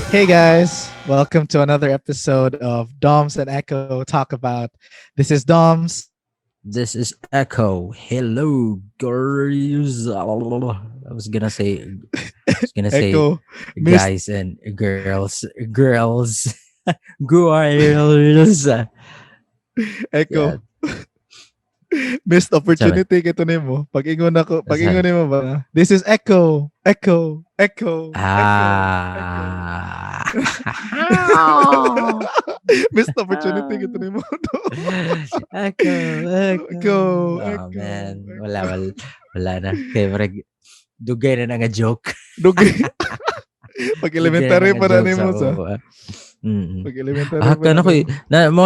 Hey guys, welcome to another episode of Doms and Echo Talk About. This is Doms. This is Echo. Hello, girls. I was gonna say Echo, Missed guys and girls, girls. Echo, Yeah, missed sorry. opportunity kito nimo. Pag-ingon Sorry. nimo ba? This is Echo, Echo, Echo, Echo, Echo. Ah. Missed opportunity kito nimo. Echo, Echo. Echo, Oh Echo, man, Echo. wala na. Kaya dugay na nga joke. Dugi. Pag Dugay na elementary nga pa na joke nimo sa sa. uwa. Mm. Pag elementary pa na Kano ko nimo. na mo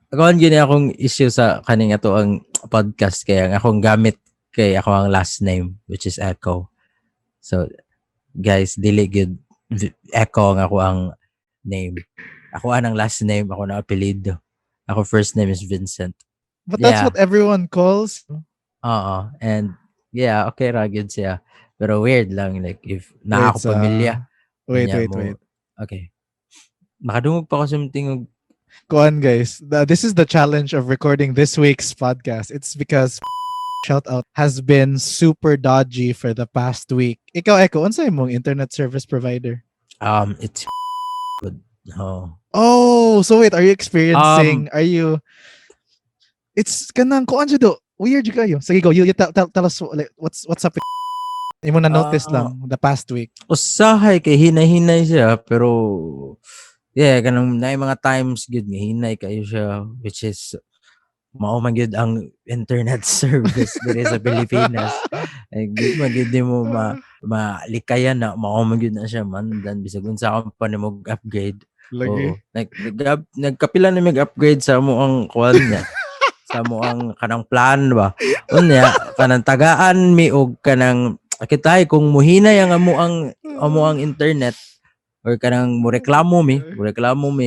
karon gini akong issue sa kaning ato ang podcast kaya ang akong gamit kay ako ang last name which is Echo. So guys, dili good Echo ang ako ang name. Ako anang last name, ako na apelyido. Ako first name is Vincent. But that's what Yeah. everyone calls. Oo. And yeah, okay ra gyud siya. Pero weird lang like if naa Wait, ako pamilya wait, unya wait, mo. wait. Okay. Makadungog pa ko sa tingog. Go on, guys. This is the challenge of recording this week's podcast. It's because shout out has been super dodgy for the past week. Ikaw, Echo, unsay mong internet service provider? It's good. No. Oh, so wait, are you Um, experiencing? Are you? It's kanang ko anjo do. Weird you kayo. Sige, go. You tell us like what's up. Imo na notice ah, lang the past week. usahay kay hinay-hinay siya pero yeah, kanang naay mga times gud nga hinay kayo siya which is mao man gyud ang internet service diri sa Pilipinas. Ay di man gyud mo malikayan na mao man gyud na siya man dan bisag unsa ka pa nimo upgrade. Lagi. Oo, nagkapila na mag-upgrade sa mo ang kuan niya. Sa mo ang kanang plan ba. Unya kanang tagaan mi og kanang kitay kung muhinay ang amo ang internet or kanang mo mi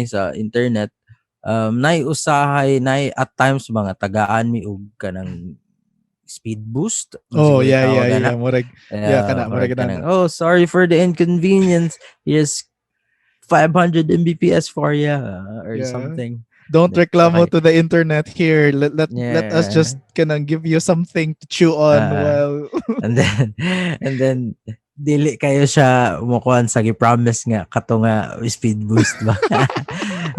sa internet nay usahay nay at times mga tagaan mi og kanang speed boost mo Oh, siguro yeah, yeah, tawag yeah. ana Murag, yeah, kana, murag murag kanang na. oh sorry for the inconvenience, here's 500 Mbps for ya or Yeah. something. Don't reklamo Okay. to the internet here. Let us Yeah. just kinda give you something to chew on Uh, while and then and then dili kayo siya umukuan sa gi-promise nga kato nga speed boost ba.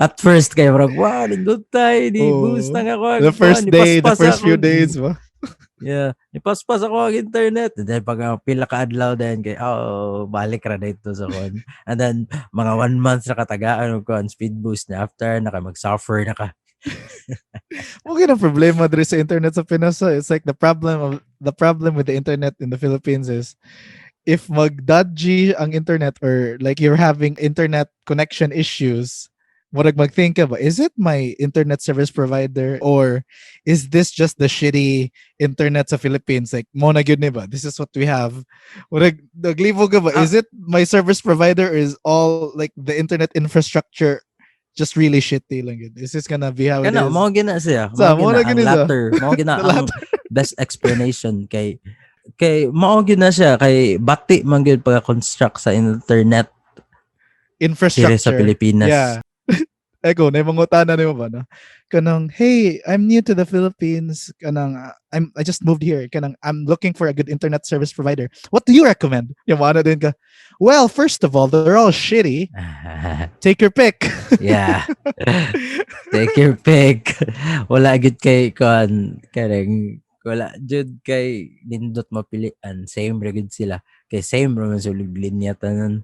At first kayo murag wow nindot tay di boost oh, ang ako the kuan first ni day, the paspas first few ako. days ba? Yeah, ipaspas ako ang internet. And then pag pila ka adlaw din kay balik ra dito sa kuan. And then mga 1 month na katagaan og kuan speed boost na after naka mag-suffer na ka. Okay na problema diri sa internet sa Pinas. It's like the problem with the internet in the Philippines is if mag-dodgy ang internet or like you're having internet connection issues, murag magthink ka ba, is it my internet service provider or is this just the shitty internet sa Philippines? Like, mo na gyud ni ba? This is what we have. Murag, naglibo ka ba? Ah, Is it my service provider or is all like the internet infrastructure just really shitty lang yun? Is this gonna be how it kana is? mao gina siya. Mao Sa, mo gina na ang gini sa. latter. Mao gina The ang latter. best explanation kay mao gyud na siya kay bati man gyud pagka-construct sa internet diri sa Infrastructure. Pilipinas. Yeah. Ego, na mangutana nimo ba na? Kanang, hey, I'm new to the Philippines. Kanang, I just moved here. Kanang, I'm looking for a good internet service provider. What do you recommend? Yung mga din ka. Well, first of all, they're all shitty. Take your pick. Yeah. Take your pick. Wala gid kay kon kanang wala jud kay nindot mapilian. Same ra gid sila. Kay same ra man sulog linya tanan.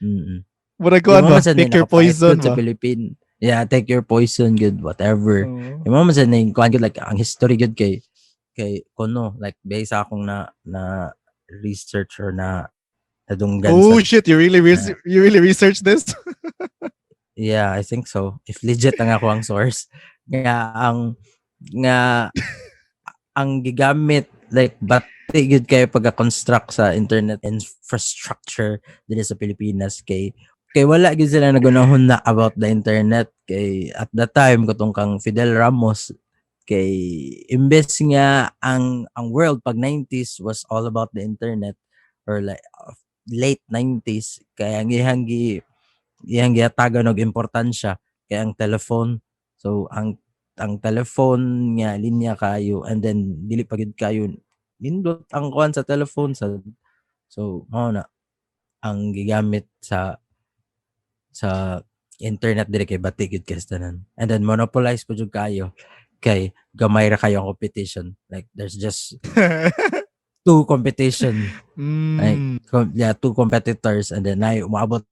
Mm. Mura Di ko mo man ba? sa Pick your nakapait poison good sa ba? Philippines. Yeah, take your poison good whatever. Oh. Di mo man sa kuan good like ang history good kay kuno like based sa akong na research or na nadunggan sa Oh shit, you really researched this? yeah, I think so. If legit ang ako ang source nga ang gigamit like bati gud kay pagka-construct sa internet infrastructure dito sa Pilipinas kay wala gid sila nagunahon na about the internet kay at that time katong kang Fidel Ramos kay imbes nga ang world pag 90s was all about the internet or like late 90s kaya ang ihang iyang gihatagan og importansya kay ang telephone. So ang telephone nga linya kayo, and then dili pa gid kayo nindot ang kuan sa telephone sa, so mao na ang gigamit sa internet diri kay batik gid kay tanan. And then monopolize po jud kayo kay gamay ra kayo ang competition. Like there's just two competition, like Mm. two competitors, and then ay umabot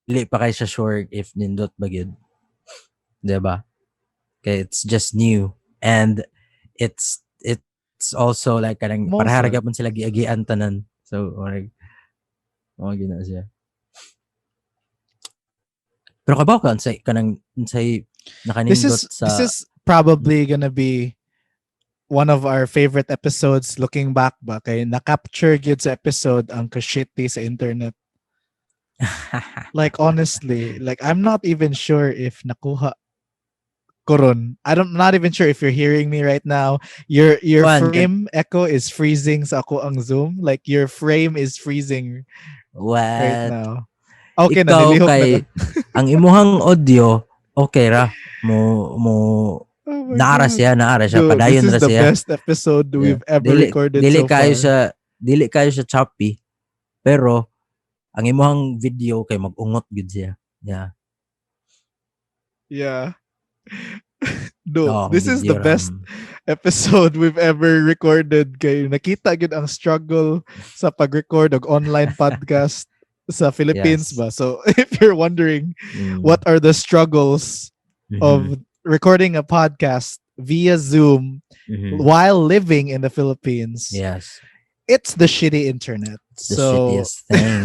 dili pa kay siya sure if nindot ba gyud, 'di ba? Kay it's just new, and it's also like kanang parehara Mosad. gyapon sila giagian tanan. So like mao gyud na siya. Pero kabaw ka unsay kanang unsay This nakanindot is this sa is probably gonna be one of our favorite episodes looking back ba kay na-capture gyud sa episode ang kashiti sa internet. Like honestly, like I'm not even sure if nakuha koron. Not even sure if you're hearing me right now. Your kuan kan frame echo is freezing sa ako ang Zoom. Like your frame is freezing right what now. Okay na ikaw nilihok na ko. kay ang imuhang audio okay ra mo Oh my god. naara siya Dude, this padayon is ra the siya. best episode Yeah. we've ever recorded so far. Dili kayo siya choppy, pero ang imuhang video kay mag-ungot gid siya. Yeah. Yeah. Dude, Oo, ang this is the video ra. best episode we've ever recorded kay nakita gid ang struggle sa pag-record og online podcast sa Philippines Yes. ba. So if you're wondering what Mm. are the struggles Mhm. of recording a podcast via Zoom Mhm. while living in the Philippines, Yes. it's the shitty internet. It's the So shittiest thing.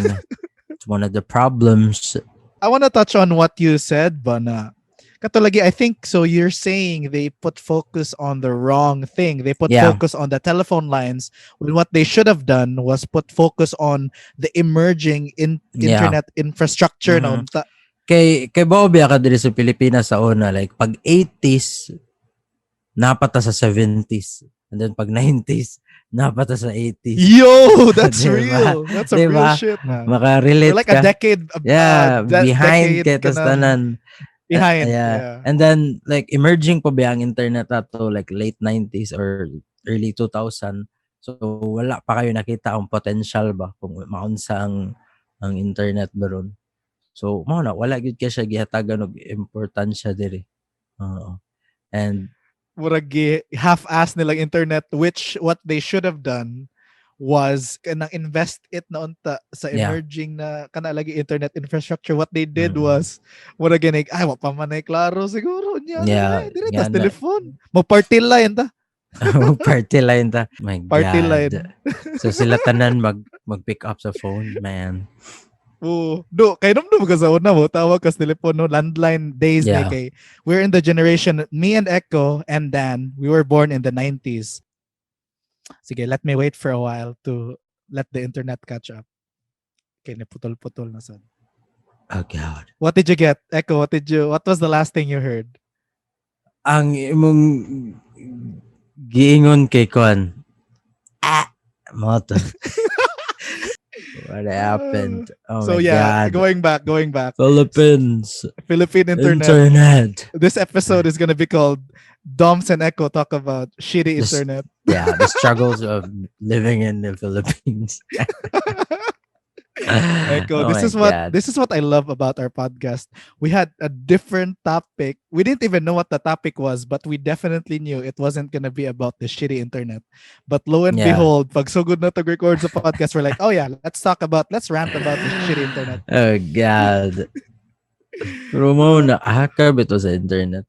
It's one of the problems. I want to touch on what you said, Bana. Katulagi, I think so. You're saying they put focus on the wrong thing. They put Yeah. focus on the telephone lines when what they should have done was put focus on the emerging Yeah. internet infrastructure na Mhm. unta. Kay Bobby ka diri sa Pilipinas sa una, like pag 80s napata sa 70s, and then pag 90s napata sa 80s. Yo, that's Diba? real. That's a real Diba? shit, man. We're Makarelate like a ka. decade, Yeah, behind decade kay tas kanang tanan. behind. Yeah. Yeah. And then like emerging pa ba ang internet ato like late 90s or early 2000. So wala pa kayo nakita ang potential ba kung maunsa ang internet baron. So mao na wala gyud kay siya gihatagan og importansya diri. Oo. And Murag half-ass nilang internet, which what they should have done was kanang invest it na unta sa yeah. emerging na kana lagi internet infrastructure. What they did Mm. was murag ginig ay wa pa man ay klaro siguro nya Yeah, dire nga tas na. telephone mo party line ta. Party line ta. My Party God. line. So sila tanan mag-pick up sa phone, man. Oo. Do kay dum ka sa una mo tawag kas telepono landline days Yeah. kay we're in the generation, me and Echo and Dan, we were born in the 90s. Sige, let me wait for a while to let the internet catch up. Okay, naputol-putol na sad. Oh God. What did you get? Echo, what was the last thing you heard? Ang imong giingon kay Kon. Moto. What happened? Oh So my yeah, God. going back. Philippines. Philippine internet. Internet. This episode is gonna be called Doms and Echo talk about shitty This- internet. Yeah, the struggles of living in the Philippines. Echo, Oh this my is what God. this is what I love about our podcast. We had a different topic. We didn't even know what the topic was, but we definitely knew it wasn't gonna be about the shitty internet. But lo and Yeah. behold, pag so good na to record sa podcast, we're like, oh yeah, let's rant about the shitty internet. Oh God. Pero mo na hakab ito sa internet.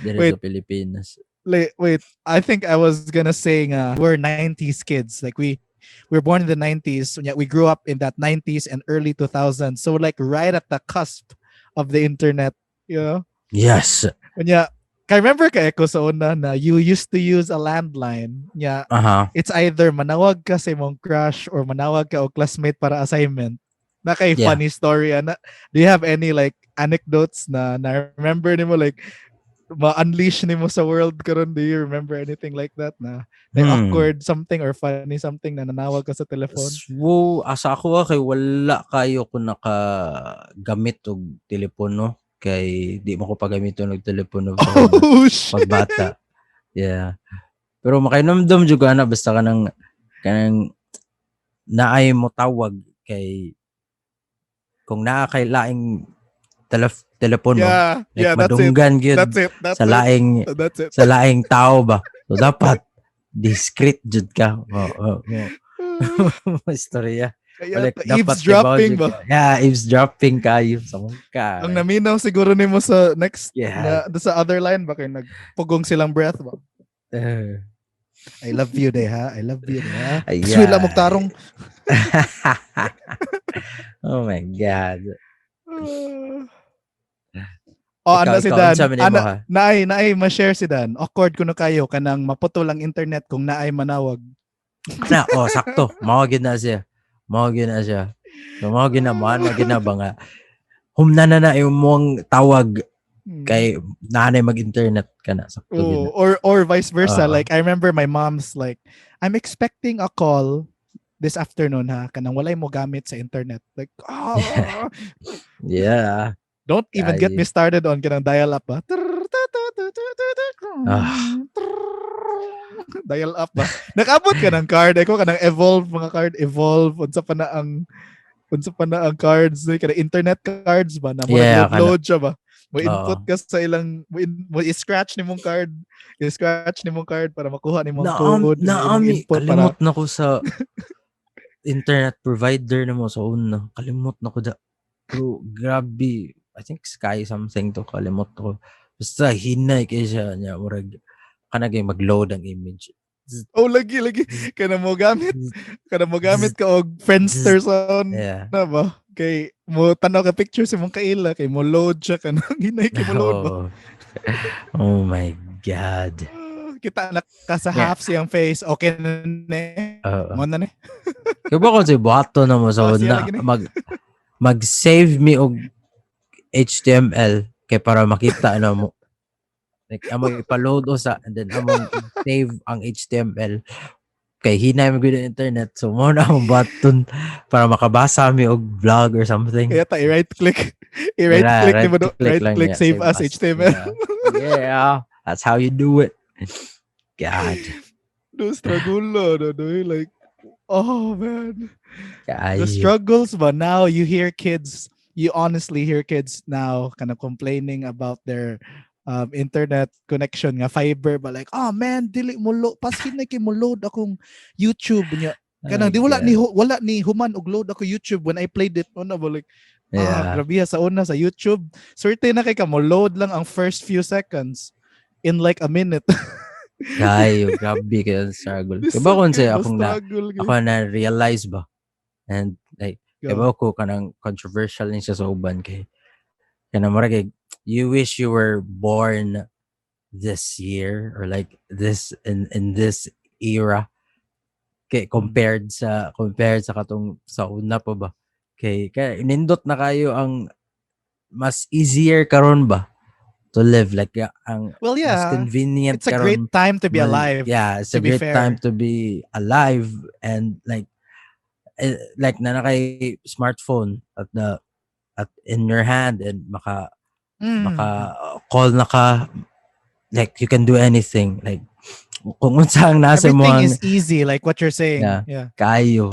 Dito Wait. sa Pilipinas. Wait, I think I was gonna say we're 90s kids. Like we were born in the 90s, yet we grew up in that 90s and early 2000s. So like right at the cusp of the internet, you know? Yes. Kanya, I remember ka Echo sa una na you used to use a landline. Yeah, Uh-huh. it's either manawag ka sa imong crush or manawag ka o classmate para assignment. Na kay Yeah. funny story ana. Do you have any like anecdotes na remember nimo like ma-unleash nimo sa world karon? Do you remember anything like that na Hmm. awkward something or funny something na nanawag ka sa telephone? So, asa ako kay wala kayo ko nakagamit og telepono kay di mo ko pagamiton og telepono sa una Oh shit. pagbata. Yeah. Pero makainomdom jud ana basta kanang naay mo tawag kay kung naa kay laing telepono Yeah, like yeah, that's it. madunggan gyud That's it. That's sa it. laing That's it. sa laing tao ba. So dapat discreet jud ka. Mo istorya. Kaya Balik dapat tibaw eavesdropping jud ba? ka. Yeah, eavesdropping kayo sa Ang mungka. naminaw siguro nimo sa next Yeah. na sa other line ba kay nagpugong silang breath ba? Uh, I love you day ha. I love you day ha. Swila mo yeah. tarong. Oh my god. Oh, Ikaw, anda si ikaw, unsa Dan. man nimo ha? Naay ma-share si Dan. Awkward kuno kayo kanang maputol ang internet kung naay manawag. Sakto. Mao gyud na siya. Mao gyud na siya. So, mao gyud na man, gyud na ba nga. Humna na imong tawag kay nanay mag-internet ka na. Sakto gyud na. Or vice versa. Like I remember my mom's like, I'm expecting a call this afternoon ha kanang walay mo gamit sa internet. Like, Yeah. don't even get me started on kanang dial up ba. Dial up ba. Nakabot ka ng card. Eko kanang evolve mga card. Evolve. Unsa pa na ang cards. Kanang internet cards ba. Na mo nag-load siya ba. Mo input ka sa ilang mo i-scratch nimong card. I-scratch nimong card para makuha nimong code. Naami, kalimot na ko sa internet provider na mo sa una. Kalimot na ko da. Pero grabe. I think Sky something to kalimot ko. Basta hinay kayo siya niya. Murag kanagay mag-load ang image. Oh, lagi. Kana mo gamit ka og Friendster sa yeah. na ba? Kay mo tanaw ka pictures imong kaila kay mo load siya kanang hinay kay mo load ba. Oh my god. Kita na ka sa half siyang face. Okay na ne. Mo na ne. Kaya ba kung si buhato na mo sa una mag-save me og HTML kay para makita na mo. Like, among ipaload o sa, and then among save ang HTML kay hinay mo gud internet. So, mo na ang button para makabasa mi og vlog or something. Kaya ta, i-right click. Right click, save as HTML. Yeah, that's how you do it. God. No struggle, no, like, oh man. God. The struggles, but now you honestly hear kids now kind of complaining about their internet connection nga fiber ba like man dili mo paskin na kay mo load akong YouTube niya kanang di wala ni human og load ako YouTube when I played it una ba like grabe sa una sa YouTube swerte na kay ka mo load lang ang first few seconds in like a minute. Kayo, grabe kayo struggle. Diba kung sa'yo ako na realize ba and like diba ko kanang controversial din siya sa uban kay kanang marag you wish you were born this year or like this in this era kay compared sa katong sa una pa ba kay inindot na kayo ang mas easier karon ba to live like ang mas convenient it's a great time to be alive. Yeah, it's a great time to be alive and like na kay smartphone at in your hand and maka call na ka like you can do anything like kung unsa ang nasa mo everything is easy like what you're saying. Kayo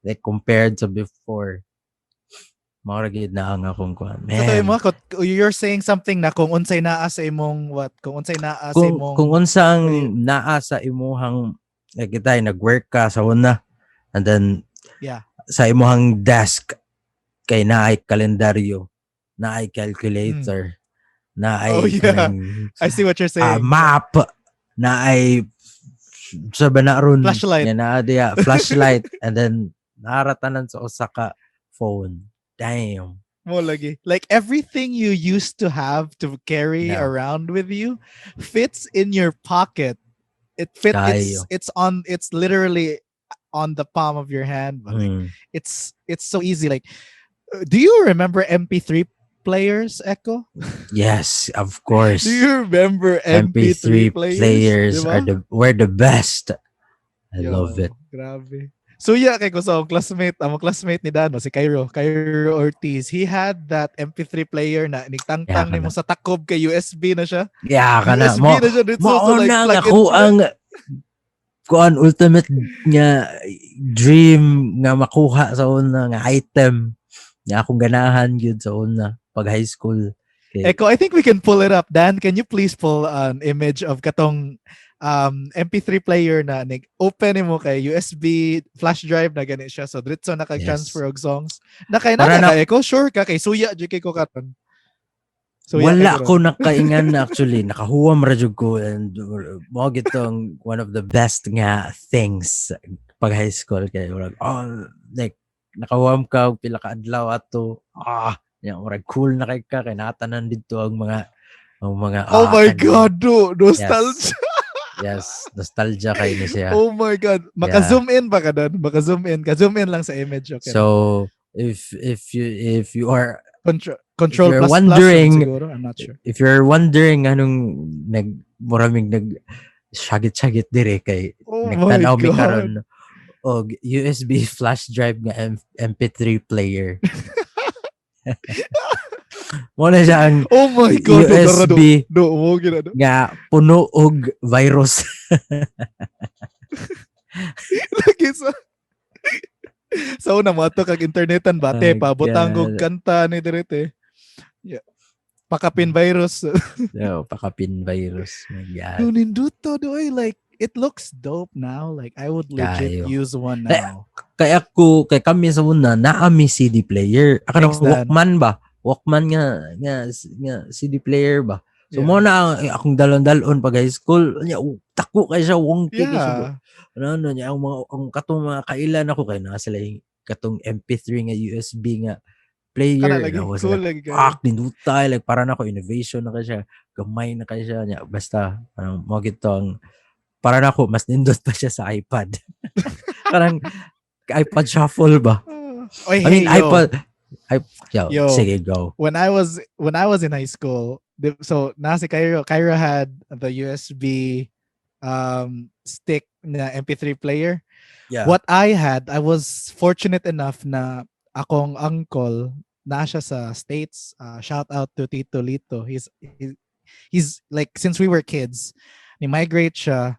like compared to before maragid na ang akong kuan man. So you're saying something na kung unsay naa sa imong kung unsang naa sa imuhang like kitay nag-work ka sa una and then sa imuhang desk kay naay kalendaryo naay calculator naay I see what you're saying. Map naay sa banaron flashlight flashlight and then naratanan sa usa ka phone. Damn. Mo lagi. Like everything you used to have to carry around with you fits in your pocket. It fits. It's literally on the palm of your hand. But like, it's so easy. Like, do you remember MP3 players, Echo? Yes, of Do course. you remember MP3 MP3 players? players Di ba? were the best. I love it. Yo, grabe. So yeah, kay ko sa akong classmate ni Dano, si Cairo Ortiz. He had that MP3 player na Yeah, nigtangtang ni mo kana. sa takob kay USB na siya. Yeah, kana. USB na siya dito so like Mauna nga plug and ako play. ang kuan ultimate nga dream nga makuha sa una nga item nga akong ganahan gyud sa una pag high school. Okay. Echo, I think we can pull it up. Dan, can you please pull an image of katong MP3 player na open mo kay USB flash drive na ganit siya. So dritso na Yes. kag-transfer og songs. Na kay Para na na ka Echo, sure ka kay suya jud kay ko karon. Suya kay wala ko ko ron. nakaingan na actually nakahuwam ra jud ko and mo gitong one of the best nga things pag high school kay like nakahuwam ka og pila ka adlaw ato yang murag cool na kay ka kay natanan dito ang mga Oh my kanang god, do yes. nostalgia. Yes, nostalgia kay ni siya. Oh my god. Maka-zoom in ba ka doon? Maka-zoom in. Ka-zoom in lang sa image, okay. So if you are Control you're plus wondering siguro, I'm not sure. if you're wondering anong muraming shagit-shagit dire kay Oh my nagtanaw mi god. karon og USB flash drive nga MP3 player. Mo na siya ang Oh my god, USB mo gina do. nga puno og virus. Lagi sa una mo ato kag internetan bate pa butang og kanta ni direte. Yeah. Pakapin virus. Pakapin virus. My God. No ninduto do like it looks dope now. Like I would legit use one now. Kay kami sa una naami CD player. Aka Walkman ba? Walkman nga CD player ba? So mo na akong dalon-dalon pag high school, tako kay siya wongki kay siya. Ano niya ang katong mga kailan ako kay na sila katong MP3 nga USB nga player lagi, was cool like nindutay like para na ko innovation na kay siya, gamay na kay siya niya basta mo gito ang para na ko mas nindot pa siya sa iPad. Parang iPad shuffle ba? I mean iPad sige, go. When I was in high school, so nasi Cairo had the USB stick na MP3 player. Yeah. What I was fortunate enough na akong uncle na siya sa States. Shout out to Tito Lito. He's like since we were kids, ni migrate siya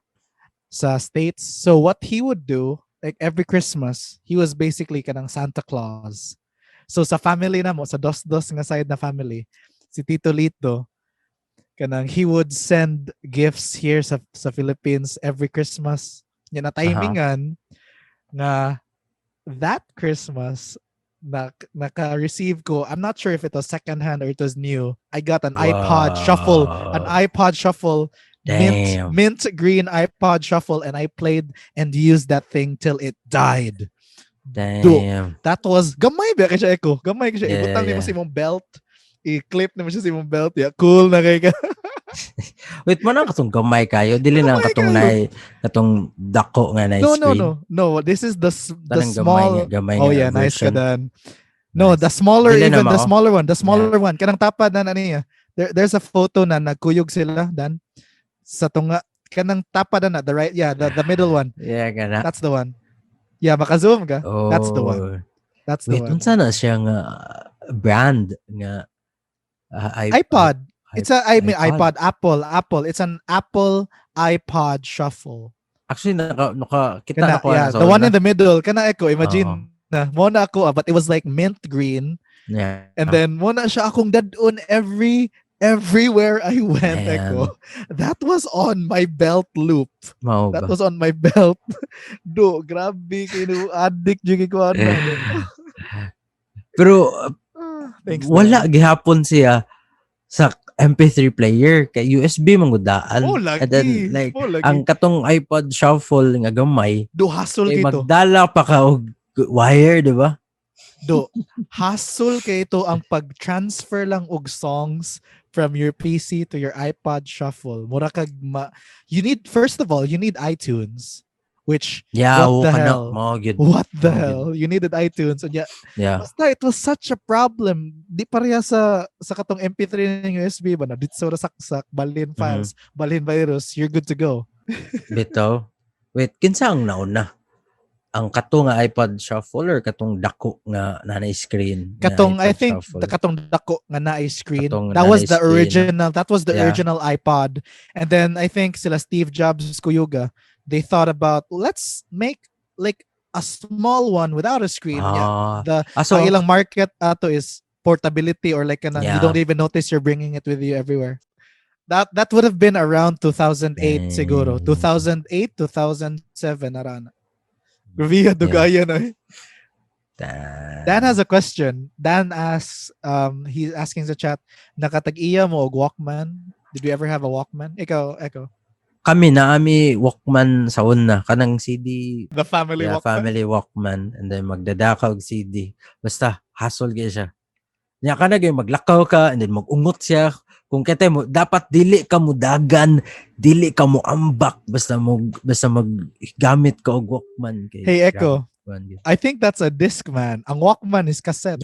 sa States. So what he would do, like every Christmas, he was basically kanang Santa Claus. So sa family na mo, sa Dosdos nga side na family, si Tito Lito, kanang he would send gifts here sa Philippines every Christmas. Yan na timingan nga that Christmas naka-receive ko, I'm not sure if it was secondhand or it was new. I got an iPod Shuffle, mint green iPod Shuffle, and I played and used that thing till it died. Damn. That was gamay ba kay siya Echo? Gamay kay siya. Ibutang nimo sa imong belt. I-clip nimo siya sa imong belt. Yeah, cool na kay ka. Wait, mo na katong gamay kayo. Dili na katong dako nga na screen. No. This is the small. Gamay oh yeah, version. nice ka dan. No, nice. The smaller Dili even the smaller one. Yeah. Kanang tapad na niya. There's a photo na nagkuyog sila dan sa tunga. Kanang tapad na the right. Yeah, the middle one. Yeah, kana. That's the one. Yeah, maka-zoom ka. Oh. That's the one. Wait, unsa na siya nga brand nga iPod. It's iPod. Apple. It's an Apple iPod Shuffle. Actually, kita na ko. Yeah, the one in the middle. Kana Echo, imagine na. Mona ako, but it was like mint green. Yeah. And then mona siya akong dadun everywhere I went, Echo. That was on my belt loop. That was on my belt. Do, grabe kayo addict jud ko ano. Pero thanks. Wala gihapon siya sa MP3 player kay USB manggudaan. And then like ang katong iPod Shuffle nga gamay. Do hassle kito. Magdala pa ka og wire, di ba? Do hassle kay ito ang pag-transfer lang og songs from your PC to your iPod Shuffle. Mura kag you need first of all, you need iTunes which Yeah, what the kana hell? mao gyud. What the Mao gyud. hell? You needed iTunes. And yeah, Yeah. basta it was such a problem. Di pareha sa katong MP3 ng USB ba na dito sa saksak, balhin Mhm. files, balhin virus, you're good to go. Bitaw. Wait, kinsa ang nauna? Ang kato nga iPod Shuffle or katong dako nga nanay screen nga Katong I iPod think the Shuffle? katong dako nga na screen. Katong That was nanay the screen. original. That was the Yeah. original iPod. And then I think sila Steve Jobs Kuyuga, they thought about let's make like a small one without a screen. Yeah. The ang So, ilang market ato is portability or like kanang you don't yeah. even notice you're bringing it with you everywhere. That would have been around 2008 siguro. Eh, 2008, 2007 arana. Grabe yeah. dugaya na. Dan has Ta- a question. Dan asks, he's asking sa chat, nakatag-iya mo og Walkman? Did you ever have a Walkman? Ikaw, Echo. Kami Walkman sa una. Kanang CD. The family Yeah, Walkman? family Walkman. And then magdadaka og CD. Basta, hassle kaya siya. Nya ka na maglakaw ka and then magungot siya. Kung kete mo dapat dili ka mo dagan, dili ka mo ambak basta maggamit ka og Walkman kay. Hey, Echo. grabe. I think that's a Discman. Ang Walkman is cassette.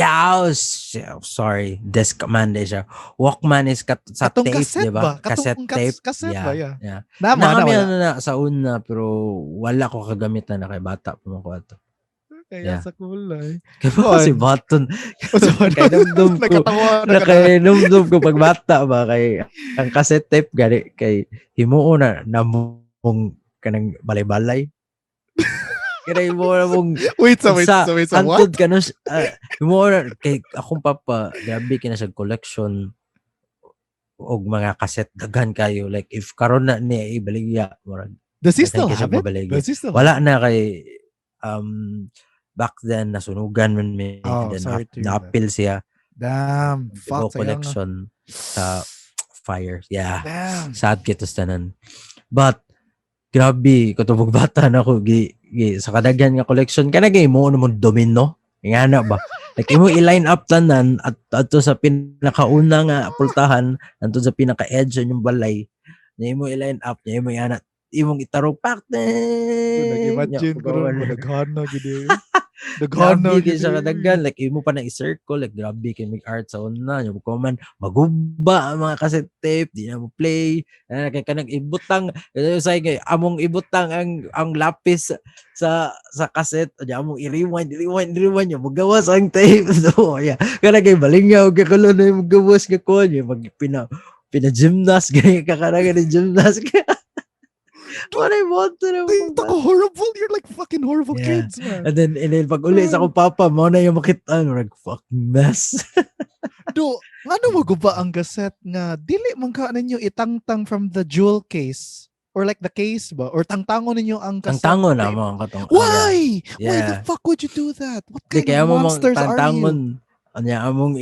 Sorry, Discman din siya. Walkman is sa Katong tape, cassette di ba? ba? Katong Cassette tape. cassette ba? Yeah. Yeah. Nama na Kami wala. sa una pero wala ko kagamitan na kay bata pa mo ko ato. Kaya Yeah. sa kulay. Kaya pa si Baton. Kaya namdum ko. Nakatawa na ka na. Kaya namdum ko pag bata ba kay ang cassette tape gani kay himuon na namong kanang balay-balay. Kaya himuon na mong Wait, so what? antod ka no himuon na kay akong papa grabe kina sa collection og mga cassette daghan kayo like if karon na niya ibaligya murag Does he daghan still kayo siya have it? mabaligya. Does he still Wala have it? na kay back then nasunugan man mi Oh, then sorry to hear that. napil siya Damn. Fuck. sayang na. collection sa fire. Yeah. Damn. Sad kito sa tanan. But grabe katubog bata na ko sa kadaghan nga collection kana gay mo mo domino. Nga na ba? Like imo i-line up tanan at ato sa pinakauna nga pultahan anto sa pinaka-edge yung balay. Nya imo i-line up, nya imo iana imong itarog pak. Nag-imagine ko ron mo daghana gid. Daghana Grabe kay gid. sa kadaghan like imo pa na i-circle like grabe kay make art sa una yung ko man maguba ang mga cassette tape di na mo play kay kanang ibutang say kay among ibutang ang lapis sa cassette di among i-rewind yung magawas ang tape so yeah kana kay balingaw ka kulo na yung magawas ka kon yung mag pina-gymnast gay ka kanang gymnast ka. What I want to know. Tako horrible. You're like fucking horrible Yeah. kids, man. And then pag uli sa akong papa, mo na yung makita, like, fucking mess. Do, ano mo guba ang cassette nga dili man ka ninyo itangtang from the jewel case or like the case ba or tangtangon ninyo ang Ang cassette. tango na mo ang katong. Why? Yeah. Why the fuck would you do that? What Di kind kaya of mo monsters are you? tantangon. Anya among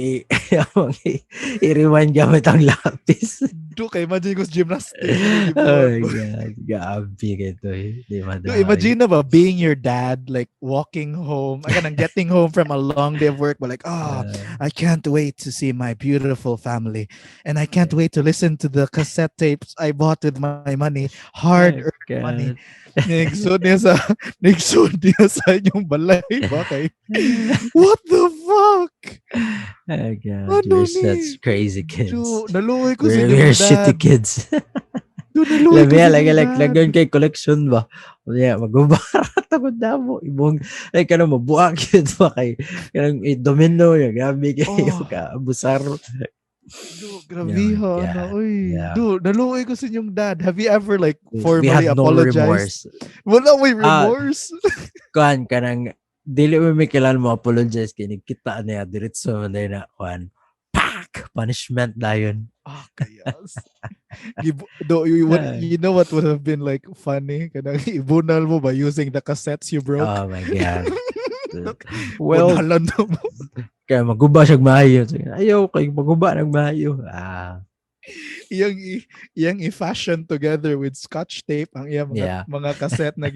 i-rewind gamit ang lapis. Do kay imagine ko sa gymnastics. Oh my God. Gabi kito eh. Di Do madami. imagine na ba being your dad, like walking home, again, getting home from a long day of work, but like, I can't wait to see my beautiful family, and I can't wait to listen to the cassette tapes I bought with my money, hard-earned money. Nigsod niya sa inyong balay. Bakay? What the fuck? Oh God. Ano We're such ni? crazy kids. Naluoy ko sa We're inyong shitty dad. kids. Naluoy ko sa inyong dad. Lagon kay collection ba? Yeah, magubarat ako damo. Ibong, like, kanang mabuak yun ba kay, kanang domino, yung grabe kayo ka, abusar. Grabe ha. Yeah. Uy. Yeah. Dude, naluoy ko sa inyong dad. Have you ever like formally We had no apologized? remorse. Wala may remorse. Kuhan, kanang, dili mo may kailan mo apologize kay nagkita niya diretso man na kuhan. Pak! Punishment dayon. Kayas. You know what would have been like funny? Kanang ibunal mo ba using the cassettes you broke? Oh my God. Well, Bunalan na mo. kaya maguba siya maayo. Ayaw, kay maguba nang maayo. Iyang i-fashion together with scotch tape ang iyang mga cassette na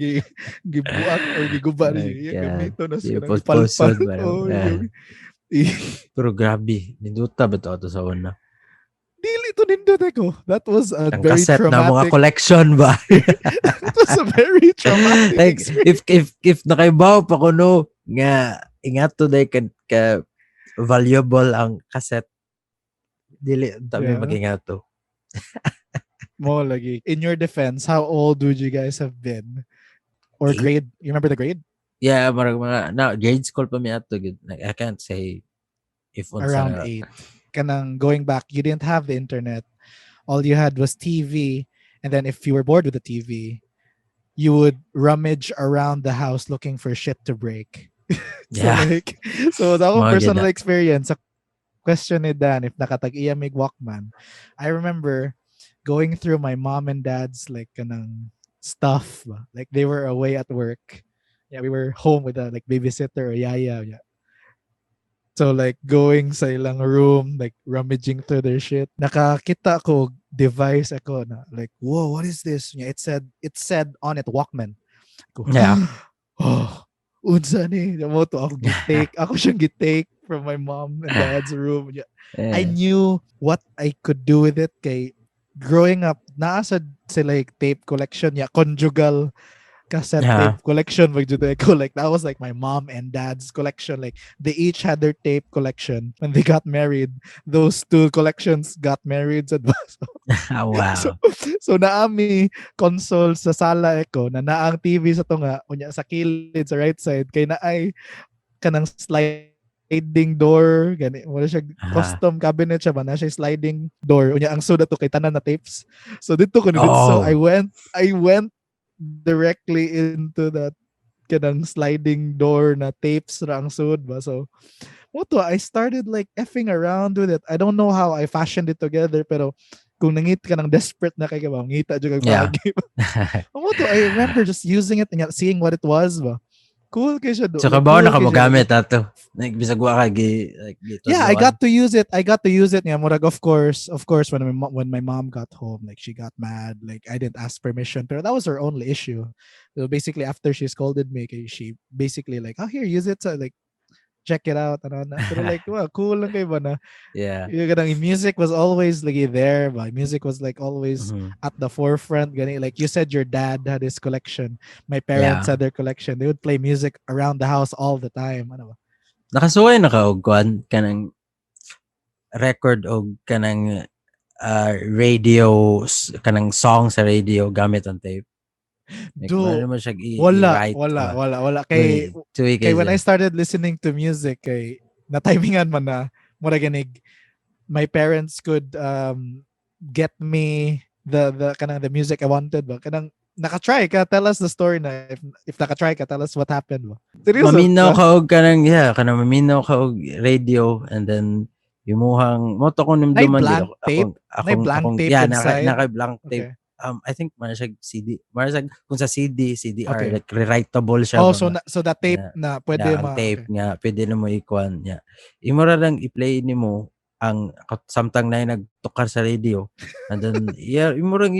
gibuak or giguba niya. Gamito na siya. Ipalpal. Pero grabe. Ninduta ba ito sa una? Dili to nindot ako. That was a Ang very cassette na mga traumatic. collection ba? That was a very traumatic Like experience. if nakaibaw pa ko no nga ingat to day ka valuable ang cassette dili dami Yeah. magingat to. Mo lagi. In your defense, how old would you guys have been? Or Eight? grade? You remember the grade? Yeah, marag mga na grade school pa mi ato gid. Like, I can't say if unsa Around na 8. Kanang going back, you didn't have the internet. All you had was TV. And then if you were bored with the TV, you would rummage around the house looking for shit to break. So yeah, like, so that was mga gid personal na. experience. Sa question ni Dan, if nakatag-iya mig Walkman, I remember going through my mom and dad's like kanang stuff. Ba? Like they were away at work. Yeah, we were home with a like babysitter or yaya. Yeah. So like going sa ilang room, like rummaging through their shit. Nakakita ko device ako na like, whoa, what is this? Yeah, it said on it Walkman. Ko, Yeah. oh, unsa ni? Mo to ako gitake. Ako siyang gitake from my mom and dad's room. Yeah. I Eh, knew what I could do with it kay growing up, naasa sila like tape collection, yeah, conjugal cassette yeah. tape collection with Judeco. Like that was like my mom and dad's collection. Like they each had their tape collection. When they got married, those two collections got married. So, so, Wow. so naami console sa sala ko na naang TV sa tunga unya sa kilid sa right side kay naay kanang sliding door gani wala siya Ah. custom cabinet siya ba na siya sliding door unya ang suda to kay tanan na tapes so dito ko dito so Oh. I went directly into that kanang sliding door na tapes ra ang sud ba so mo to I started like effing around with it. I don't know how I fashioned it together pero kung nangit ka ng desperate na kay ka ba ngita jud kag Yeah. bagi mo to I remember just using it and seeing what it was ba cool kay siya do So like kabaw cool na ka kay mo siya gamit ato. Like bisag wa ka like yeah, I gitudloan. got to use it. I got to use it. Yeah, murag of course, when my mom got home, like she got mad. Like I didn't ask permission, but that was her only issue. So basically, after she scolded me, she basically like, oh here, use it. So like check it out and all that. But like, well, cool lang kayo ba na? Yeah. Yung ganang music was always like there. But music was like always Mhm. at the forefront. Gani, like you said, your dad had his collection. My parents Yeah. had their collection. They would play music around the house all the time. Ano ba? Nakasuway na ka og kuan kanang record og kanang radio kanang song sa radio gamit ang tape. Like, Do paano mo siya wala, i-write wala, ba? wala, wala. Kay, Uy, tuwi kay kay when I siya. started listening to music, kay na-timingan man na, mura ganig, my parents could get me the kanang the music I wanted ba. Kanang naka-try ka, tell us the story na if naka-try ka, tell us what happened ba. Seryoso Maminaw ba? ka og kanang kanang maminaw ka og radio and then imuhang mo to ko Nay nimduman gid blank tape? Nay blank akong tape inside? naka blank tape. Okay. I think man siya CD. Man siya kung sa CDR Okay. like rewritable siya Oh, ba nga. so that tape Yeah. na Yeah, pwede ang tape okay. nga pwede na mo ikuan niya. Imo ra lang i-play nimo ang samtang na nagtukar sa radio and then imo rang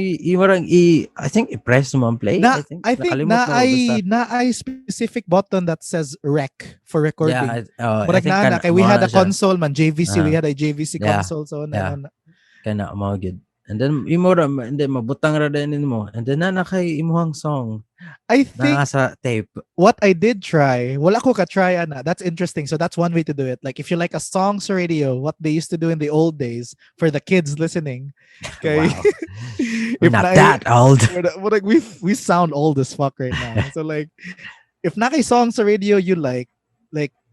I think i-press mo ang play. Na I think I think nakalimot na ko basta. na ay specific button that says rec for recording. Yeah, I Murag think na kan kay we mo had na a siya. console man JVC we Ah, had a JVC yeah. console so Yeah. na. Kana mo gid. And then imo ra and then mabutang ra din mo. And then na kay imuhang song I na think sa tape. what I did try, wala ko ka-try ana. That's interesting. So that's one way to do it. Like if you like a song sa radio, what they used to do in the old days for the kids listening. Okay. Wow. We're not that old. Like we sound old as fuck right now. So like if naka song sa radio you like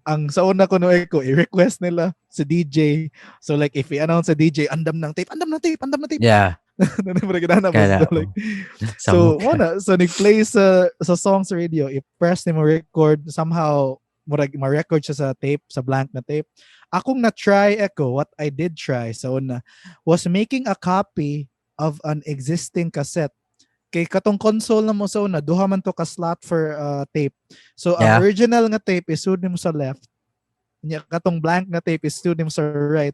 ang sa una ko no ko i-request nila sa DJ. So like if i-announce sa DJ, andam ng tape. Yeah. Kana like, samok. so muna so nag-play sa song sa radio, i-press ni mo record somehow murag ma-record siya sa tape, sa blank na tape. Akong na-try what I did try sa una was making a copy of an existing cassette. Kay katong console na mo sa una, duha man to ka slot for tape. So ang Yeah. original nga tape is sud nimo sa left. Nya katong blank nga tape is sud nimo sa right.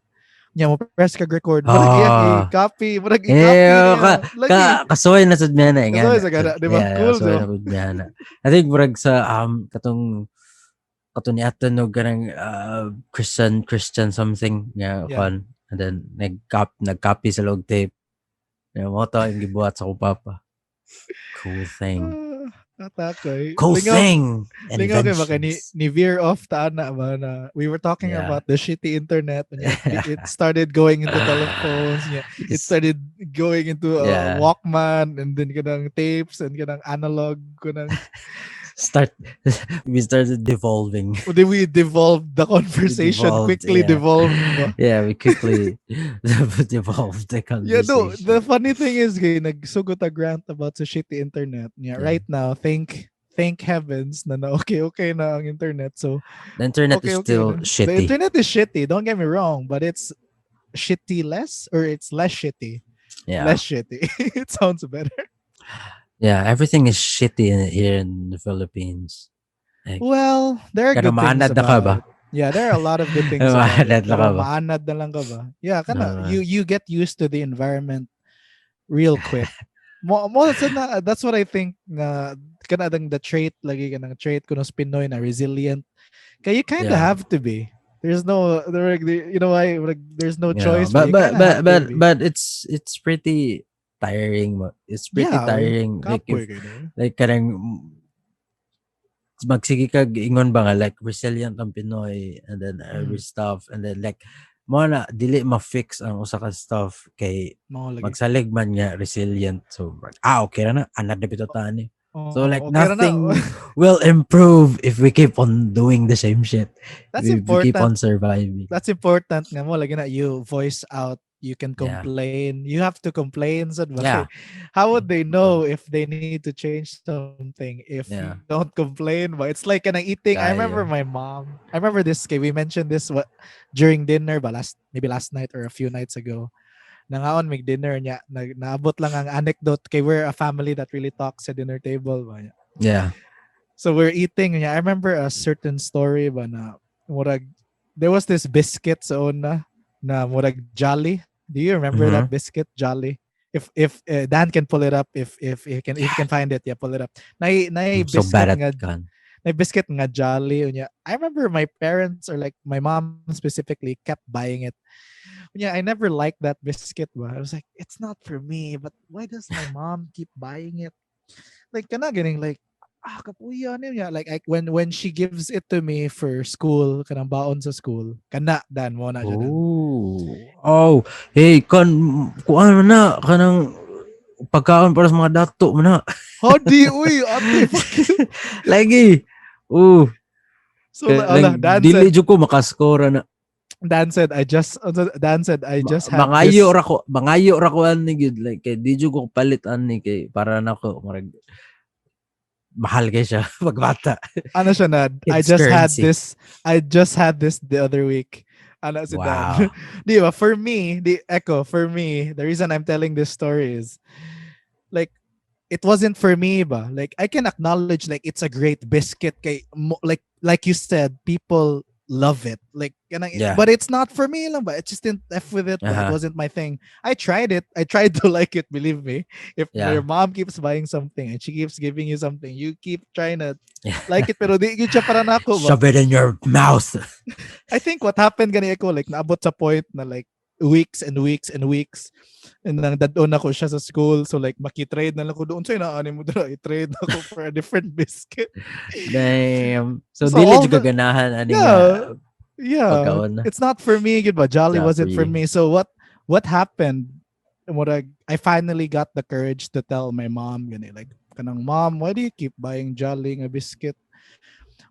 Nya mo press kag record. Murag iyang i-copy, murag i-copy niya. Lagi. Kasuway na sad niya na nga. Kasuway sa gana, di ba? Cool, kasuway so. na pud niya na. I think murag sa katong ni ato no ganang Christian something nga Yeah. kon. And then nag-copy sa log tape. Yung mo to yung gibuhat sa ko papa. Cool thing. Atakoy. Cool Lingaw, thing. lingaw kay baka ni, Inventions. ni veer off ta na ba na we were talking Yeah. about the shitty internet and it started going into telephones, yeah. It Yes. started going into Yeah. Walkman and then kanang tapes and kanang analog kanang We started devolving. then we devolved the We conversation devolved, quickly yeah. devolved ba? Yeah, we quickly devolved the Yeah, no, the conversation. funny thing is kay nagsugot a grant about sa shitty internet. Yeah, Yeah. right now thank heavens na okay na ang internet. So The internet is okay still na. The shitty. internet is shitty, don't get me wrong, but it's shitty less or it's less shitty. Yeah. Less shitty. It sounds better. Yeah, everything is shitty here in the Philippines. Like, Well, there are pero good things maanad na ka about ba? it. Yeah, there are a lot of good things about it. Maanad na ka Pero ba? maanad na lang ka ba? Yeah, kana Uh, you get used to the environment real quick. Mo that's what I think na kanadang the trait lagi kanang trait kuno sa Pinoy na resilient. Kaya you kind of yeah. have to be. There's no you know why like, there's no Yeah, choice but you kind of have to be. but it's pretty tiring. It's pretty Yeah, tiring. kapoy kayo. Like karang magsige kag ingon ba nga like resilient ang Pinoy and then every stuff and then like mo na dili ma-fix ang usa ka stuff kay Mo lagi. magsalig man nga resilient so okay ra na anad na bitaw ta ni. So like okay na. nothing will improve if we keep on doing the same shit. That's We keep important. on surviving. That's important nga mo lagi na you voice out, you can Yeah. complain, you have to complain sa Yeah. how would they know if they need to change something if you Yeah. don't complain ba? It's like kanang eating. I remember Kayo. my mom, I remember this we mentioned this during dinner ba maybe last night or a few nights ago. Nangaon mig dinner niya naabot lang ang anecdote kay we're a family that really talks sa dinner table ba. Yeah. So we're eating. Yeah, I remember a certain story ba na murag there was this biscuit sa una na murag Jolly. Do you remember that biscuit Jolly? If Dan can pull it up if he can find it, yeah, pull it up. Na I'm so biscuit bad at nga gun. na biscuit nga Jolly unya. I remember my parents or like my mom specifically kept buying it. Yeah, I never liked that biscuit ba. I was like, it's not for me, but why does my mom keep buying it? Like kana getting like kapuya niya like when she gives it to me for school kanang baon sa school kana dan mo na siya dan. Oh, hey, kuan man na kanang pagkaon para sa mga dato man na. Hodi uy ate fuck. Lagi. So Dan dili jud ko makaskora na. Dan said I just had Mangayo ra ko ani gid like kay di jud ko palitan ni kay para nako marag mahal kay siya pagbata. Ano siya na I just had this the other week. Ano si Dan. Di ba for me the reason I'm telling this story is like it wasn't for me ba. Like I can acknowledge like it's a great biscuit kay like you said people love it like but it's not for me lang ba. It just didn't f with it. It wasn't my thing. I tried to like it, believe me. If your mom keeps buying something and she keeps giving you something you keep trying to like it pero di gyud siya para nako ba. Shove it in your mouth. I think what happened gani ako like naabot sa point na like weeks and nang dadon ako siya sa school so like makitrade na lang ko doon sa inaani mo dira i-trade ako for a different biscuit. Damn. So dili jud kaganahan ani nga. Yeah. It's not for me gud ba. Jolly wasn't for me. So what happened? I finally got the courage to tell my mom gani like kanang mom why do you keep buying Jolly nga biscuit?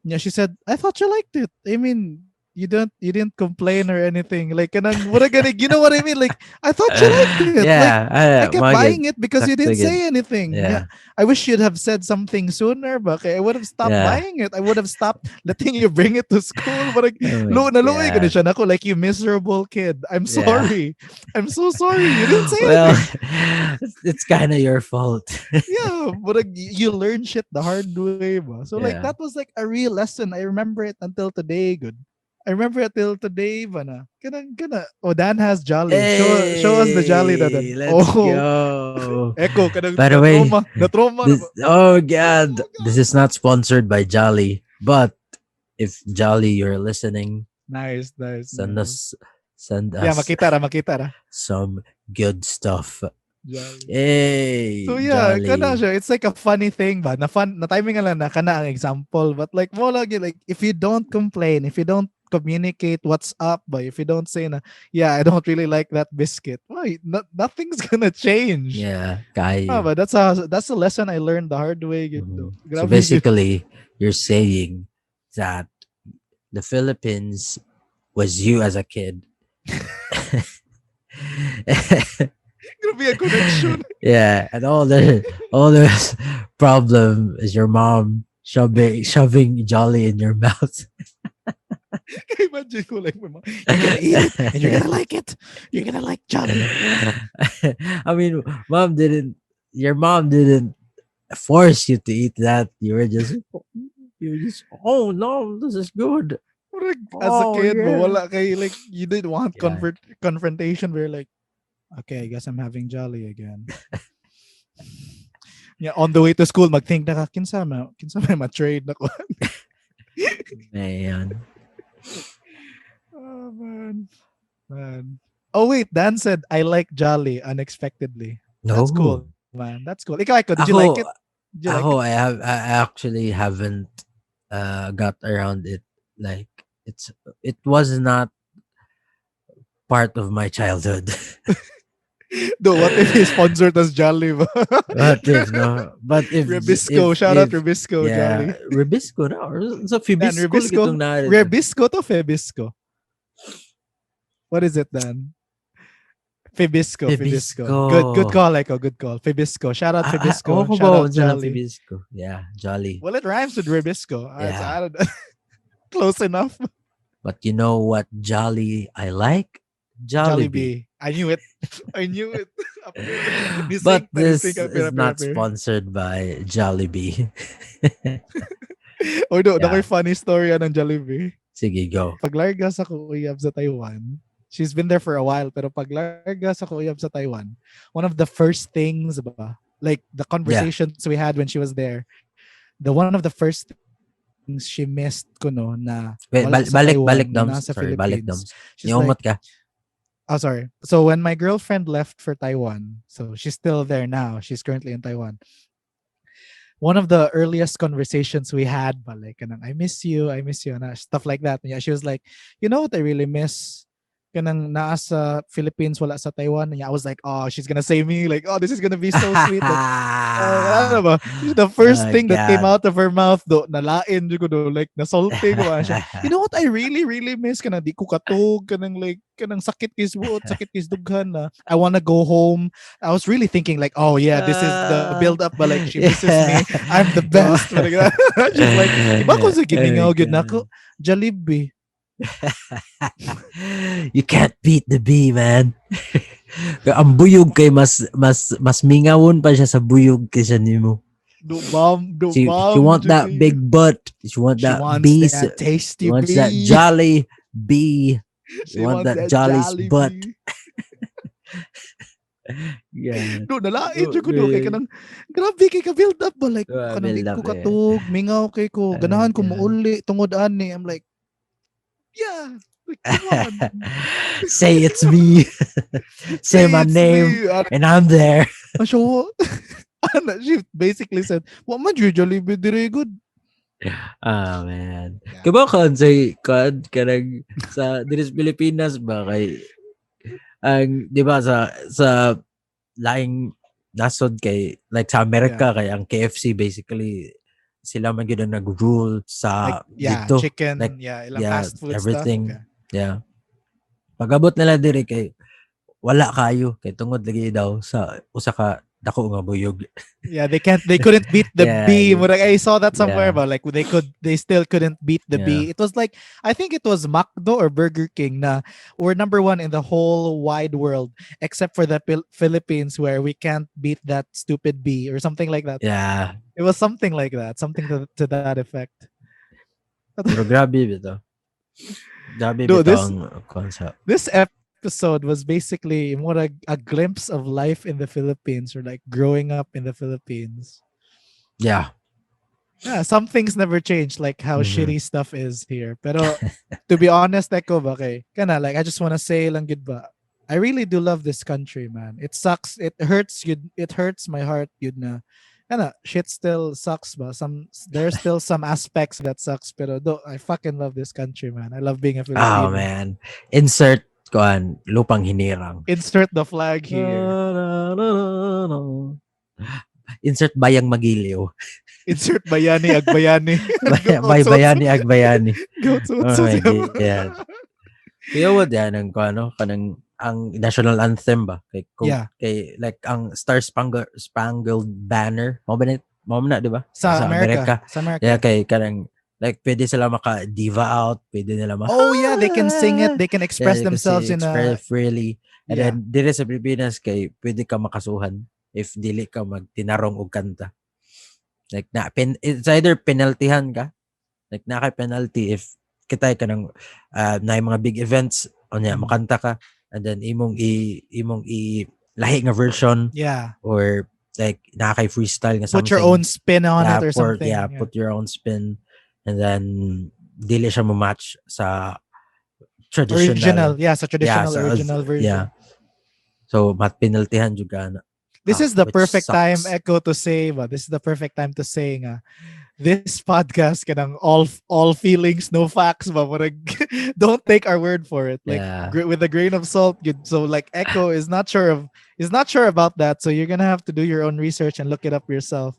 Yeah, she said I thought you liked it. I mean you didn't complain or anything like kanang mura gani you know what I mean like I thought you liked it. Yeah, like I kept buying it because you didn't good. say anything. Yeah. I wish you'd have said something sooner but I would have stopped buying it. I would have stopped letting you bring it to school but like naluoy gani siya nako like you miserable kid. I'm sorry. I'm so sorry. You didn't say anything. It's kind of your fault. Yeah, but like, you learn shit the hard way ba. So like that was like a real lesson. I remember it until today good. I remember it till today, Bana. Kana. Oh, Dan has Jolly. Hey, show us the Jolly, Dan. Let's go. Echo, by the way, the trauma. Oh God, this is not sponsored by Jolly, but if Jolly you're listening, nice. send us Send Yeah, us makita ra. some good stuff. Jolly. So Hey, yeah, kana jolly. siya. It's like a funny thing ba? Na timing lang na kana ang example. But like mo lagi like if you don't complain, if you don't communicate what's up, but if you don't say na, yeah, I don't really like that biscuit. Why? Nothing's gonna change. Yeah, Ah, kayo. but that's a lesson I learned the hard way. Gid do. So Grabe gid. basically, you're saying that the Philippines was you as a kid. Grabe ang connection. Yeah, and all the problem is your mom shoving jolly in your mouth. Imagine ko like my mom, you're gonna eat it and you're gonna like it. You're gonna like Jolly. I mean, your mom didn't force you to eat that. You were just, oh no, this is good. Murag, as a Oh kid, but yeah. wala kay like you didn't want Yeah. confrontation. We're like, okay, I guess I'm having Jolly again. Yeah, on the way to school, magthink na ka, kinsa may ma-trade na ko. Man. Oh man. Oh wait, Dan said I like Jolly unexpectedly. That's No. cool, man. That's cool. Ikaw, did you like Ako, it? Did you like it? I actually haven't got around it. Like it was not part of my childhood. No, what if he sponsored us Jolly? What if no? But Rebisco, shout out if Rebisco, yeah, Jolly. Ribisco na or sa Dan, Fibisco lagi Rebisco. itong narito. Rebisco to Febisco. What is it, Dan? Fibisco. Fibisco. Good call, Echo. Good call. Fibisco. Shout out Fibisco. Ko Shout ba out unsa ng Jolly. Fibisco? Yeah, Jolly. Well, it rhymes with Rebisco. Yeah. I don't close enough. But you know what Jolly I like? Jollibee. Jollibee. I knew it. I knew it. But this Nising, is not appear. sponsored by Jollibee. Oh no, Yeah. funny story ng Jollibee. Sige, go. Paglarga sa kuuyab sa Taiwan, she's been there for a while, pero paglarga sa kuuyab sa Taiwan, one of the first things ba, like the conversations we had when she was there, one of the first things she missed ko no na Wait, wala sa Taiwan, balik na Doms. nasa Sorry, Philippines. balik Doms. She's Niumot like, ka. oh sorry. So when my girlfriend left for Taiwan, so she's still there now. She's currently in Taiwan. One of the earliest conversations we had, but like, I miss you, and stuff like that. And yeah, she was like, you know what I really miss? Kanang nasa Philippines, wala sa Taiwan. And yeah, I was like, oh, she's gonna say me, like, oh, this is gonna be so sweet. Ano ba? The first thing that came out of her mouth, do, nalain ko do, like, nasalty ko siya. You know what I really, really miss? Kanang di ko katog, kanang sakit kis buot, sakit kis dughan na. I wanna go home. I was really thinking like, oh yeah, this is the build up, but like she misses me. I'm the best. She's like, iba ko sa gimingaw, good na ko. Jollibee. You can't beat the bee, man. Ang buyog kay mas mingawon pa siya sa buyog kaysa nimo. She want that big butt. She want that bee. That tasty she wants bee. that jolly bee. She want that jolly's butt. Yeah. No, nalain ko do kay kanang grabe kay ka build up ba like kanang di ko katog, mingaw kay ko, ganahan ko muuli tungod ani. I'm like, yeah, like, come on. Say it's me. Say my name, and I'm there. So, she basically said, "What man you Jollibee dire good?" Ah, man. Yeah. Kabakan kanang sa diris Pilipinas ba kay ang di ba sa laing nasod kay like sa Amerika kay ang KFC basically sila man gyud nag-rule sa like, dito, chicken, like, ilang fast food everything. Stuff. Yeah. Pag-abot nila diri kay wala kayo kay tungod lagi daw sa usa ka dako nga buyog. Yeah, they couldn't beat the bee. I saw that somewhere, but like they still couldn't beat the bee. It was like, I think it was McDo or Burger King na we're number one in the whole wide world, except for the Philippines where we can't beat that stupid bee or something like that. Yeah. It was something like that, something to that effect. Pero grabe bito. Grabe bito ang concept. This episode was basically more a glimpse of life in the Philippines or like growing up in the Philippines. Yeah. Yeah, some things never change, like how Mhm. shitty stuff is here. Pero to be honest, Echo ba kay, kana like I just wanna say lang gid ba. I really do love this country, man. It sucks. It hurts you. It hurts my heart, yun na. Kana shit still sucks ba. There's still some aspects that sucks, pero do I fucking love this country, man. I love being a Oh Filipino. man. Insert kuan lupang hinirang. Insert the flag here. Insert bayang magiliw. Insert bayani agbayani. Bay Goats. bayani ag bayani. Goats. Oh my god. Kuya wad yan ang ano kanang ang national anthem ba kay Yeah. kay like ang Spangled Banner mo ba na di ba Sa sa America. Amerika. Sa America. Yeah, kay kanang like pwede sila maka diva out, pwede nila Oh yeah, they can sing it. They can express yeah, themselves kasi in a express freely. And yeah. then dire sa Pilipinas kay pwede ka makasuhan if dili ka magtinarong og kanta. Like it's either penaltyhan ka, like na kay penalty if kitay ka ng na mga big events onya makanta ka and then imong i lahi nga version Yeah. or like na kay freestyle nga something. Put your own spin on yeah, it or something. Yeah, put your own spin and then dili siya mo match sa Original. traditional. Yeah, sa traditional sa, original version. Yeah. So mat penaltyhan jud ka na. This is the which perfect time, sucks. Echo, to say, but this is the perfect time to say nga, this podcast kanang all feelings, no facts, but don't take our word for it. Like Yeah. with a grain of salt. So like Echo is not sure about that. So you're gonna have to do your own research and look it up yourself.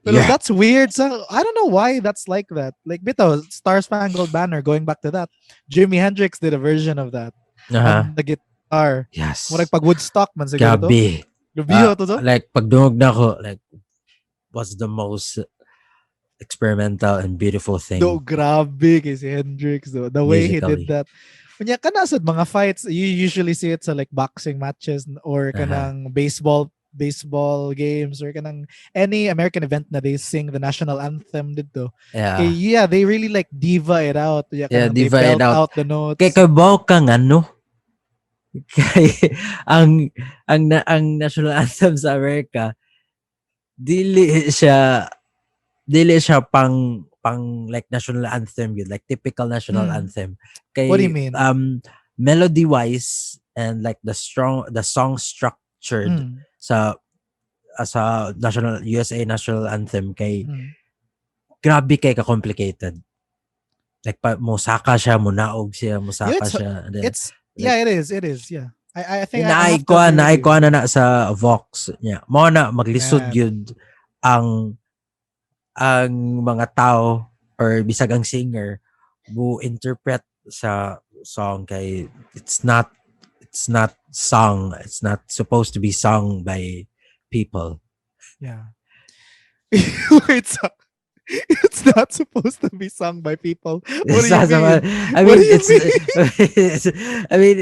But Yeah. that's weird. So I don't know why that's like that. Like bito, Star Spangled Banner, going back to that. Jimi Hendrix did a version of that on the guitar. Yes. Murag pag Woodstock man siguro to. Gabi. Lubiho to. Like pagdungog na ko, like what's the most experimental and beautiful thing. Do grabe kay si Hendrix though. The way he musically. did that. Kunya kana sad mga fights, you usually see it sa like boxing matches or kanang baseball games or kanang any American event na they sing the national anthem dito. Yeah. Kay, yeah, they really like diva it out. Yeah, They diva it belt out. out the notes. Kay kabaw kang ano? Kay ang national anthem sa America dili siya pang like national anthem yun, like typical national anthem. Kay, what do you mean? Melody wise and like the song structured sa national USA national anthem kay grabe kay ka complicated. Like musaka siya, munaog siya, musaka siya. It's like, it is. Yeah. I think naikuha na sa Vox niya. Mo na maglisod yun ang mga tao or bisag ang singer who interpret sa song kay it's not supposed to be sung by people. Yeah. It's not supposed to be sung by people. What do you mean? I mean, I mean,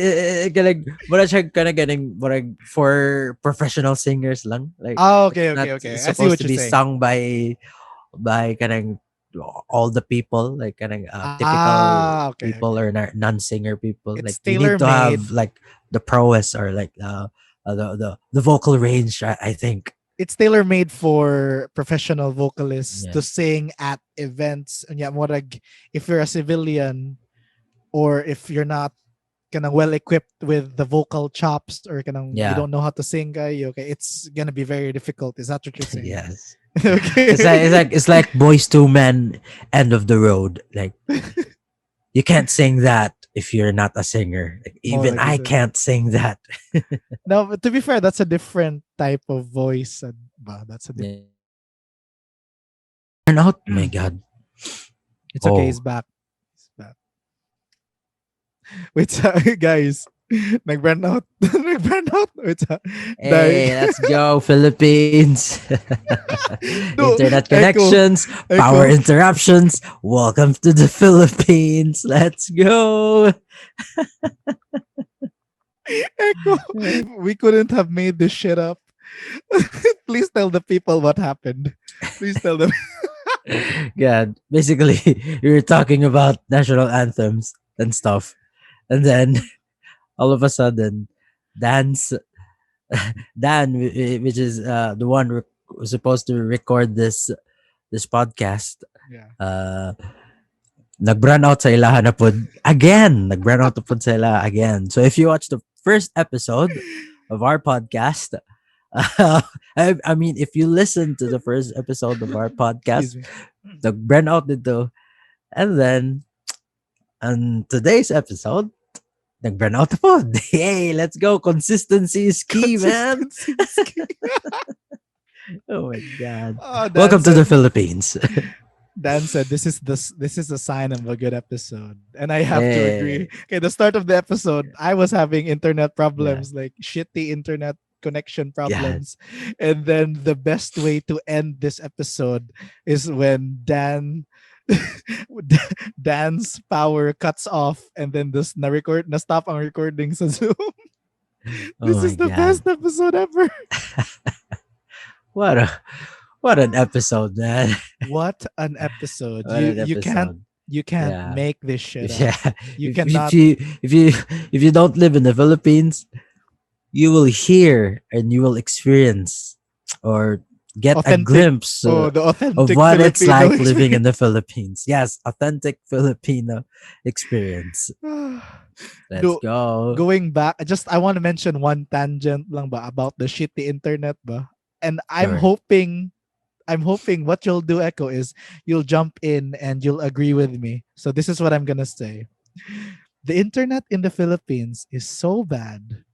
like, wala siya ganing for professional singers lang. Like, okay. It's I see what supposed to be saying. sung by kanang all the people, like kanang typical people or non-singer people. It's like, you need to tailor-made. have like the prowess or like the vocal range. I think. It's tailor-made for professional vocalists to sing at events. And if you're a civilian or if you're not kanang well equipped with the vocal chops or kanang you don't know how to sing, it's gonna be very difficult. Is that what you're saying? Yes. Okay. It's like Boys to Men, End of the Road. Like you can't sing that if you're not a singer. Like, even I can't sing that. No, but to be fair, that's a different type of voice. That's a different. Turn out, my God. It's okay. He's back. Wait, guys. Nag-burn out. Wait, hey, let's go, Philippines. Internet connections, power interruptions. Welcome to the Philippines. Let's go. Echo, we couldn't have made this shit up. Please tell the people what happened. Please tell them. Yeah, basically, we were talking about national anthems and stuff. And then, all of a sudden, Dan, which is the one who's supposed to record this this podcast, Yeah. nag-brand out sa ilaha na pod again. Nag-brand out na pod sa ilaha again. So if you watch the first episode of our podcast, I mean, if you listen to the first episode of our Excuse podcast, me. nag-brand out dito. And then, on today's episode, nag-brand out na pod. Yay, let's go. Consistency is key, man. Consistency is key. Oh my God. Oh, Welcome to the Philippines. Dan said this is a sign of a good episode, and I have to agree. Hey. Okay, the start of the episode, I was having internet Yeah. problems, like shitty internet connection God. problems, and then the best way to end this episode is when Dan's power cuts off, and then this na stop ang recording sa Zoom. Oh This my is the God. best episode ever. What an episode, man. What an episode! What an You can't episode. Yeah. make this shit up. Yeah. You If cannot. you don't live in the Philippines, you will hear and you will experience or get a Authentic. glimpse Oh, the of authentic what it's Filipino like living in the Philippines. Yes, authentic Filipino experience. Let's Do- go. Going back, I want to mention one tangent lang ba about the shitty internet ba. And I'm Sure. hoping what you'll do, Echo, is you'll jump in and you'll agree with me. So this is what I'm gonna say. The internet in the Philippines is so bad.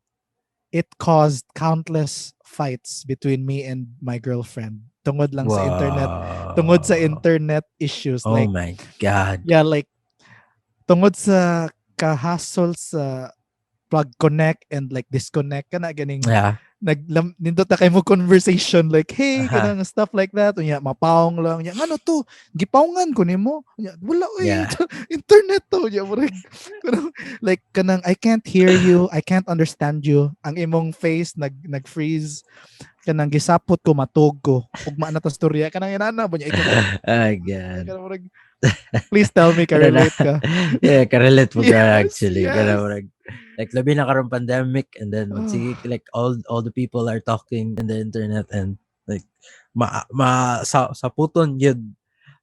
It caused countless fights between me and my girlfriend. Tungod lang sa internet. Tungod sa Wow. internet issues. Oh Like, my God. yeah, like, tungod sa kahasol sa plug connect and like disconnect kana ganing Yeah. nindot na kay mo conversation like hey Aha. kanang stuff like that unya mapawong lang nya ngano to gipawngan ko nimo unya wala Yeah. internet to unya murag kanang like kanang I can't hear you, I can't understand you, ang imong face nag-freeze kanang gisapot ko matug ko ugma na ta storya kanang inana bunya ikaw Oh God. kanang murag please tell me ka Kana na- relate ka. Yeah, karelate mo ka Yes, actually. yes. Kana murag, like labi na karon pandemic and then magsige like all the people are talking in the internet and like sa puton yun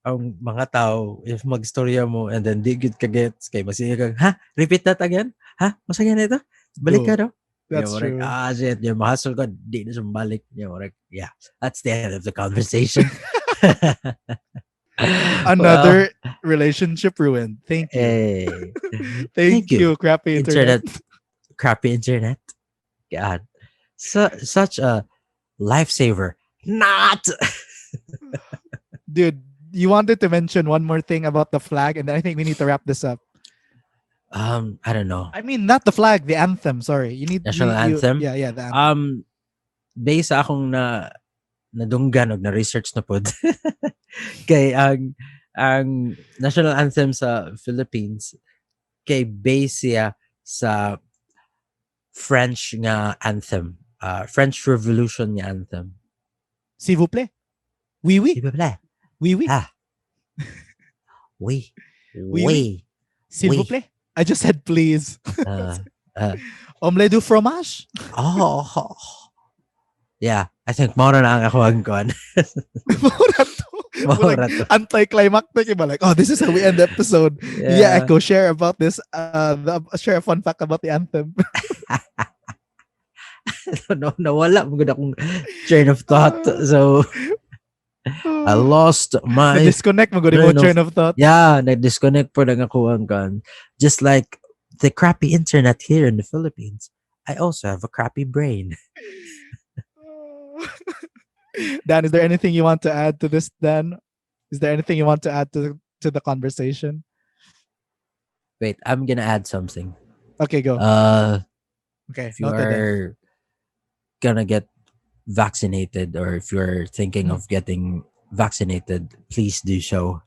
ang mga tao if magstorya mo and then di gid ka gets kay masige kag ha repeat that again ha masaya na ito balik ka daw. That's Yeah, murag, true. shit yung mahasol ka di na siya balik. Yeah, murag, yeah, that's the end of the conversation. Another relationship ruined. Thank you. Hey, Thank you, crappy internet. crappy internet. God, such a lifesaver. Not. Dude, you wanted to mention one more thing about the flag, and then I think we need to wrap this up. I don't know. I mean, not the flag, the anthem. Sorry, you need National anthem? Yeah, the anthem. Based sa akong nadunggan og na research na pod. Kay ang national anthem sa Philippines kay base siya sa French nga anthem. French Revolution nga anthem. S'il vous plaît. Oui, oui. S'il vous plaît. Oui, oui. Ah. Oui. Oui, Oui. S'il vous oui. plaît. I just said please. Omelette du fromage. Oh. Yeah, I think mao na ang ako ang kuan. Mura to. Mao to. Anticlimactic. Iba like, oh, this is how we end the episode. Yeah, Echo, share about this. Share a fun fact about the anthem. Nawala mo gud akong train of thought. So I lost my disconnect mo gud mo train of thought. Yeah, nag-disconnect po lang ako ang kan. Just like the crappy internet here in the Philippines, I also have a crappy brain. Dan, is there anything you want to add to this, Dan? Is there anything you want to add to the conversation? Wait, I'm gonna add something. Okay, go. Okay, If you noted then. are gonna get vaccinated or if you're thinking of getting vaccinated, please do so.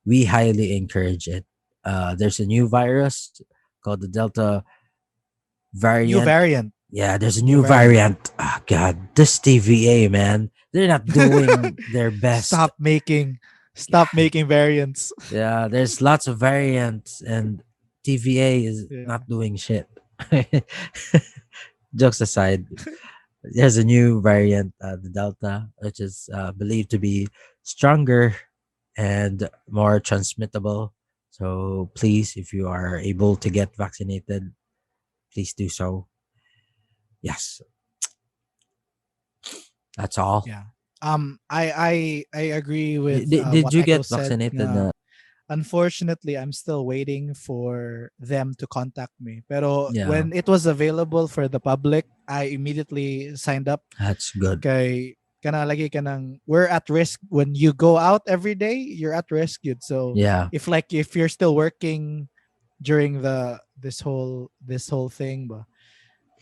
We highly encourage it. There's a new virus called the Delta variant. New variant. Yeah, there's a new variant. Oh, God, this TVA, man. They're not doing their best. Stop making variants. Yeah, there's lots of variants and TVA is not doing shit. Jokes aside, There's a new variant, the Delta, which is believed to be stronger and more transmittable. So please, if you are able to get vaccinated, please do so. Yes, that's all. Yeah. I agree with Did what you Echo get said. vaccinated? Unfortunately, I'm still waiting for them to contact me. Pero Yeah, when it was available for the public, I immediately signed up. that's good. Kay kana lagi ka ng, we're at risk when you go out every day. You're at risk, yun. So Yeah. if you're still working during the this whole thing, ba,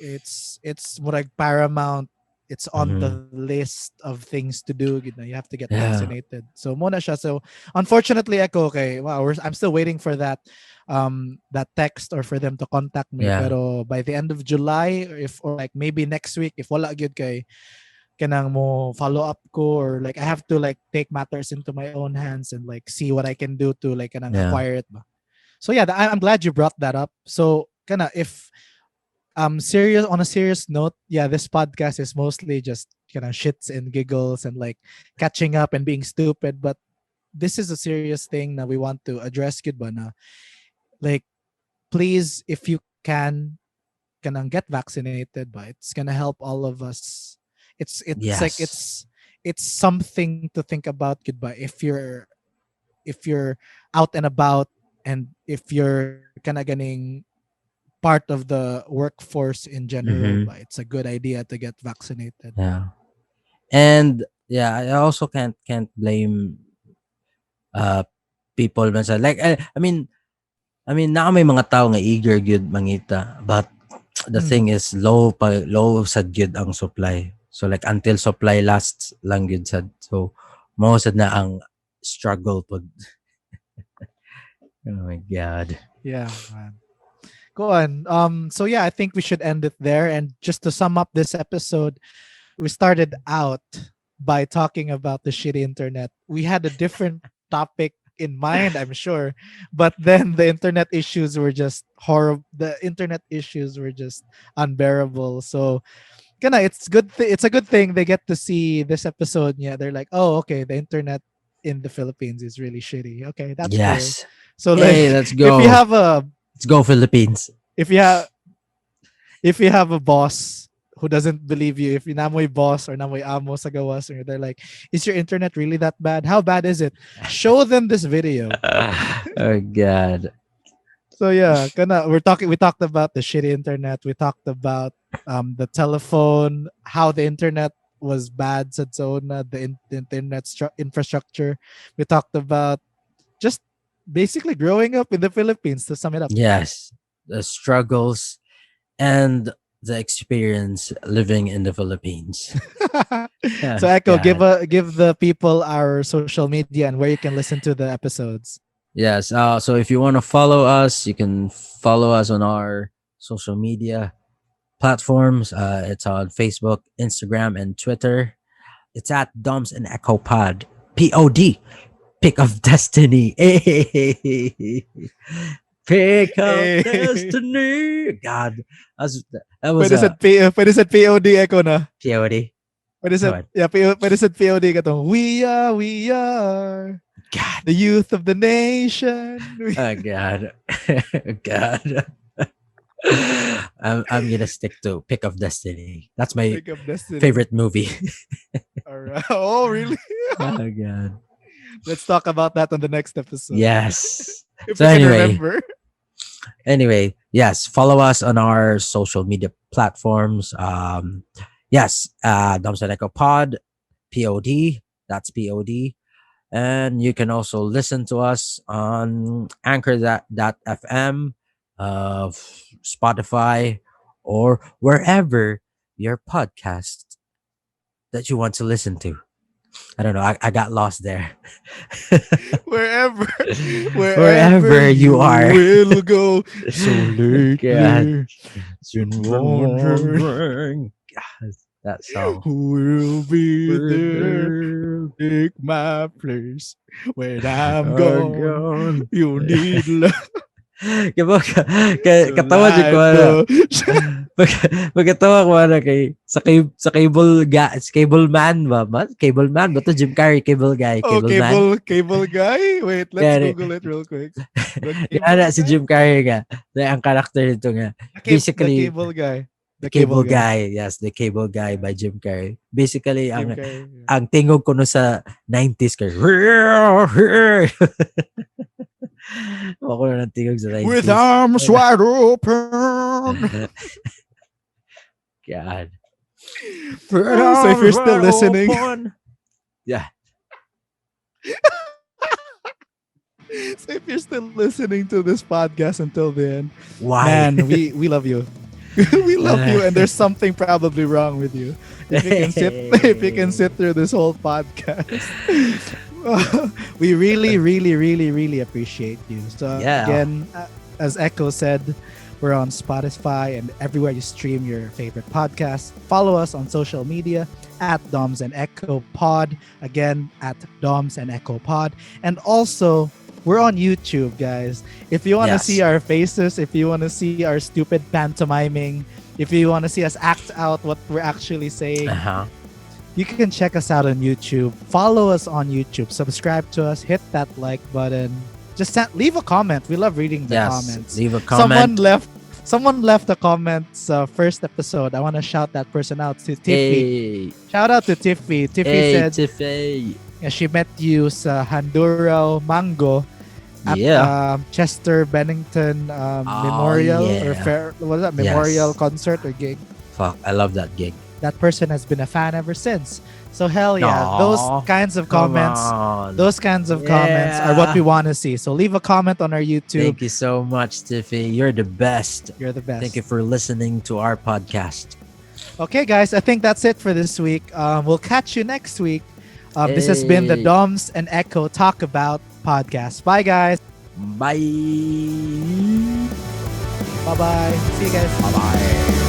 it's more like paramount. It's on the Hmm. list of things to do. You have to get Yeah. vaccinated. So muna siya. So unfortunately, Echo, okay, wow, I'm still waiting for that text or for them to contact me. Yeah. Pero by the end of July, or like maybe next week, if wala gyud kay kanang mo follow up ko, or like I have to like take matters into my own hands and like see what I can do to like kanang Yeah. acquire it ba. So yeah, I'm glad you brought that up. So kana if serious on a serious note, yeah, this podcast is mostly just kind of shits and giggles and like catching up and being stupid. But this is a serious thing that we want to address, kid ba na. Like, please, if you can get vaccinated, but it's gonna help all of us. It's like Yes. it's something to think about, kid ba, if you're out and about, and if you're kind of getting part of the workforce in general, but Hmm. it's a good idea to get vaccinated. Yeah. And yeah, I also can't blame uh people man sa like I mean na may mga tao nga eager gyud mangita, but the Mm, thing is low sad gyud ang supply. So like until supply lasts lang gyud sad. So mo sad na ang struggle pod. Oh my god. yeah, man. Go on. So yeah, I think we should end it there. And just to sum up this episode, we started out by talking about the shitty internet. We had a different topic in mind, I'm sure, but then the internet issues were just horrible. The internet issues were just unbearable. So Kana, it's a good thing they get to see this episode. Yeah, they're like, oh, okay, the internet in the Philippines is really shitty. Okay, that's cool. Yes. So Hey, like, let's if you go. have a Let's go Philippines. if you have if you have a boss who doesn't believe you, if you namoy boss or namoy amo sa gawas, or they're like, is your internet really that bad? How bad is it? Show them this video. Oh god. So yeah, we talked about the shitty internet. We talked about the telephone, how the internet was bad sa zona, the internet infrastructure. We talked about just basically growing up in the Philippines, to sum it up. Yes. The struggles and the experience living in the Philippines. Oh So Echo, god. give the people our social media and where you can listen to the episodes. Yes. So if you want to follow us, you can follow us on our social media platforms. It's on Facebook, Instagram, and Twitter. It's at Doms and Echo Pod. Pod. Pick of Destiny. Pick of Eh, Destiny. God, that was a pwede sa POD Echo na. POD. Pwede sa, Come on. yeah, pwede sa POD ka tong, we are God. the youth of the nation. Oh God. God. I'm gonna stick to Pick of Destiny. That's my Pick of Destiny. favorite movie. All right. Oh, really? Oh God. Let's talk about that on the next episode. Yes. If So we can anyway, remember. yes, follow us on our social media platforms. Yes, Dominic Eco Pod, POD. That's POD. And you can also listen to us on Anchor that FM, Spotify, or wherever your podcast that you want to listen to. I don't know. I got lost there. Wherever, wherever Wherever you you are. will go. So God. lately, been Been wondering wondering. God, that song. who will be there. Where Take my place when I'm are gone. gone. You need love Kaya to katawa dyan ko light ano. the Magkatawa ko na kay sa cable man ba? Cable man ba to? Jim Carrey cable guy, Oh, cable man. cable guy. Wait, let's Kaya Google it real quick. The kaya cable si guy. Jim Carrey nga. Ang character nito nga. The Basically, cable guy. the The cable cable guy. guy. Yes, the cable guy by Jim Carrey. Basically, Jim ang Carrey. ang tingog ko no sa 90s kay ako na ng tingog sa With 90s. arms wide open. God. So if you're still listening, yeah. so if you're still listening to this podcast until the end, Why? man, we love you. We love you, and there's something probably wrong with you. If you can sit through this whole podcast, we really, really, really, really appreciate you. So again, as Echo said, we're on Spotify and everywhere you stream your favorite podcast. Follow us on social media at Doms and Echo Pod. Again, at Doms and Echo Pod. And also, we're on YouTube, guys. If you want to see our faces, if you want to see our stupid pantomiming, if you want to see us act out what we're actually saying, you can check us out on YouTube. Follow us on YouTube. Subscribe to us. Hit that like button. Just leave a comment. We love reading the comments. Leave a comment. Someone left a comment first episode. I want to shout that person out to Tiffy. Shout out to Tiffy. Tiffy said Tiffy. She met you sa Handuro Mango at Chester Bennington Memorial or fair. What was that? Memorial concert or gig. Fuck, I love that gig. That person has been a fan ever since. So hell yeah, those kinds of comments are what we want to see. So leave a comment on our YouTube. Thank you so much, Tiffy. You're the best. You're the best. Thank you for listening to our podcast. Okay, guys, I think that's it for this week. We'll catch you next week. This has been the Doms and Echo Talk About podcast. Bye, guys. Bye. Bye-bye. See you guys. Bye-bye.